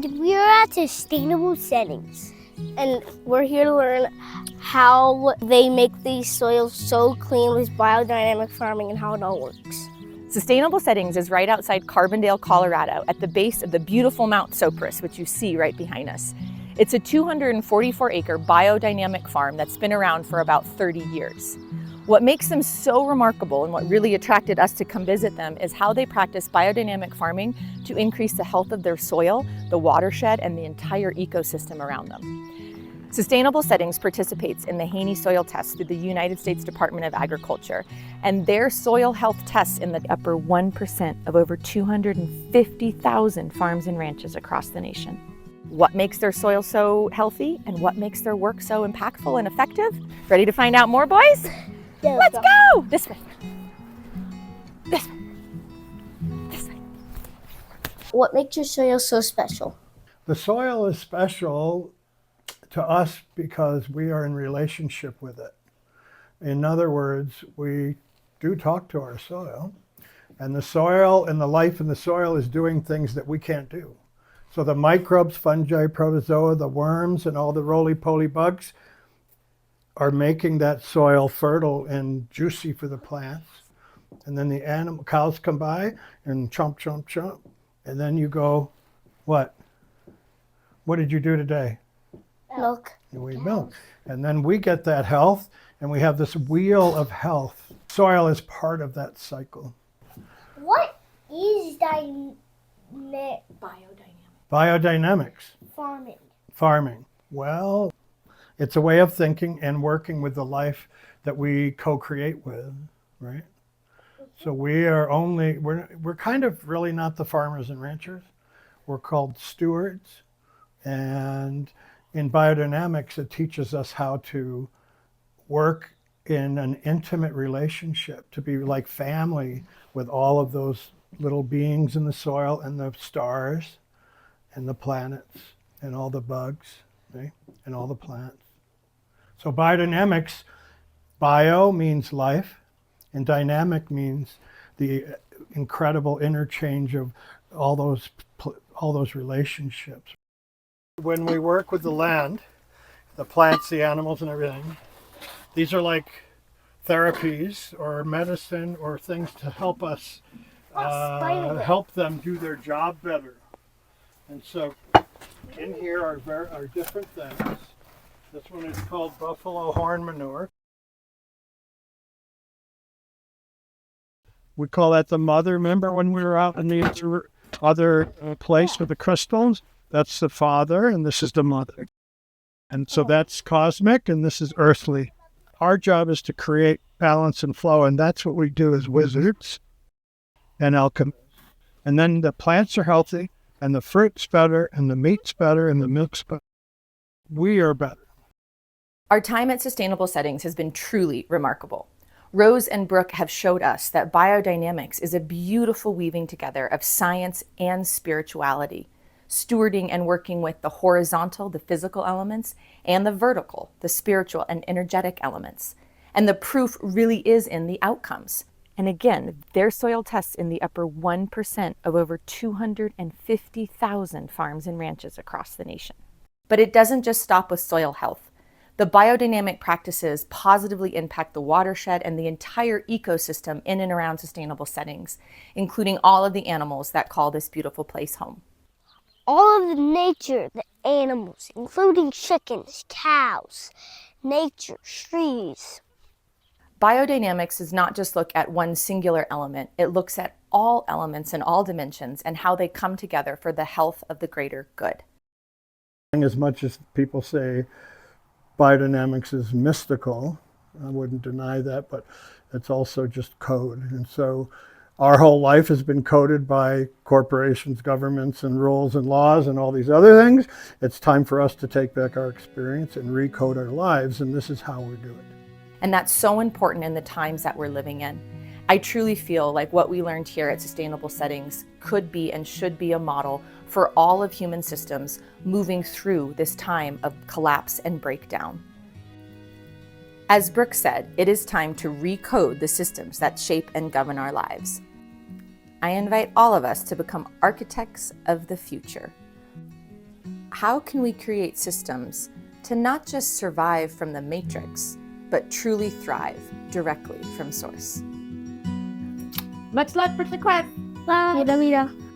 World. We are at Sustainable Settings, and we're here to learn how they make these soils so clean with biodynamic farming and how it all works. Sustainable Settings is right outside Carbondale, Colorado, at the base of the beautiful Mount Sopris, which you see right behind us. It's a 244-acre biodynamic farm that's been around for about 30 years. What makes them so remarkable and what really attracted us to come visit them is how they practice biodynamic farming to increase the health of their soil, the watershed, and the entire ecosystem around them. Sustainable Settings participates in the Haney Soil Test through the United States Department of Agriculture, and their soil health tests in the upper 1% of over 250,000 farms and ranches across the nation. What makes their soil so healthy and what makes their work so impactful and effective? Ready to find out more, boys? Yeah, let's go! This way. This way. This way. What makes your soil so special? The soil is special to us because we are in relationship with it. In other words, we do talk to our soil, and the soil and the life in the soil is doing things that we can't do. So the microbes, fungi, protozoa, the worms, and all the roly-poly bugs are making that soil fertile and juicy for the plants. And then the cows come by and chomp, chomp, chomp. And then you go, what? What did you do today? Milk. We milk. And then we get that health, and we have this wheel of health. Soil is part of that cycle. What is Biodynamics. farming? Well, it's a way of thinking and working with the life that we co-create with, right? So we're kind of really not the farmers and ranchers. We're called stewards. And in biodynamics, it teaches us how to work in an intimate relationship, to be like family with all of those little beings in the soil and the stars and the planets and all the bugs, right? And all the plants. So biodynamics, bio means life, and dynamic means the incredible interchange of all those relationships. When we work with the land, the plants, the animals, and everything, these are like therapies or medicine or things to help us help them do their job better. And so in here are different things. This one is called buffalo horn manure. We call that the mother. Remember when we were out in the other place with the crystals? That's the father, and this is the mother. And so that's cosmic, and this is earthly. Our job is to create balance and flow, and that's what we do as wizards and alchemists. And then the plants are healthy, and the fruit's better, and the meat's better, and the milk's better. We are better. Our time at Sustainable Settings has been truly remarkable. Rose and Brooke have showed us that biodynamics is a beautiful weaving together of science and spirituality, stewarding and working with the horizontal, the physical elements, and the vertical, the spiritual and energetic elements. And the proof really is in the outcomes. And again, their soil tests in the upper 1% of over 250,000 farms and ranches across the nation. But it doesn't just stop with soil health. The biodynamic practices positively impact the watershed and the entire ecosystem in and around Sustainable Settings, including all of the animals that call this beautiful place home. All of the nature, the animals, including chickens, cows, nature, trees. Biodynamics does not just look at one singular element, it looks at all elements in all dimensions and how they come together for the health of the greater good. As much as people say biodynamics is mystical, I wouldn't deny that, but it's also just code. And so our whole life has been coded by corporations, governments, and rules and laws and all these other things. It's time for us to take back our experience and recode our lives, and this is how we do it. And that's so important in the times that we're living in. I truly feel like what we learned here at Sustainable Settings could be and should be a model for all of human systems moving through this time of collapse and breakdown. As Brooke said, it is time to recode the systems that shape and govern our lives. I invite all of us to become architects of the future. how can we create systems to not just survive from the matrix, but truly thrive directly from source? Much luck for the quest. Bye. Vida, vida.